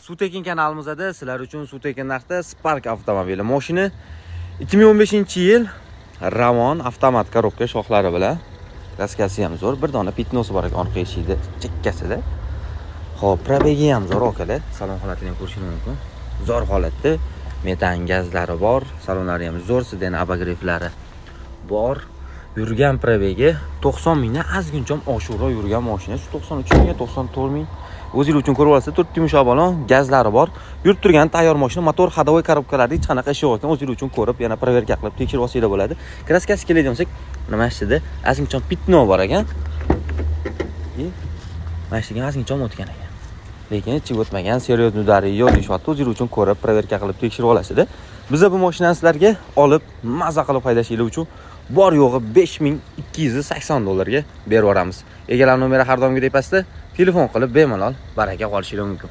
Sutekin kanalimizda sizlar uchun Sutekin narxda Spark avtomobili. Mashina 2015-yil Ravon avtomat korobka shoxlari bilan. Kraskasi ham zo'r, bir dona pitnosi bor ekan orqa eshikda, chekkasida. Xo'p, probegi ham zo'r akalar. Salon holatini ham ko'rishingiz mumkin. Zo'r holatda, metan gazlari bor, salonlari ham zo'r, sedan abagreiflari bor. Yurgan probegi 90 mingdan ozgincham oshiqroq yurgan mashina. 93 mingga 94 ming. O'zingiz uchun ko'rib olasiz, 4 yumush balon, gazlari bor. Yurib turgan tayyor mashina, motor ходовой korobkalarida hech qanaqa ish yo'q ekan. O'zingiz uchun ko'rib, yana proverka qilib tekshirib olsangiz bo'ladi. Kraskasi keladigan bo'lsak, nima ishida? Ozgincham pitno bor ekan. Mashinaga ozgincham o'tgan ekan. Lekin hech o'tmagan, seryoz nudari yo'q deyapti. O'zingiz uchun ko'rib, proverka qilib tekshirib olasiz. Biz bu mashinani sizlarga olib, maza qilib haydashingiz uchun bor yo'g'i 5280 dollarga berib yuboramiz. Egalar nomeri har doimgidek pastda telefon qilib bemalol baraka qolishingiz mumkin.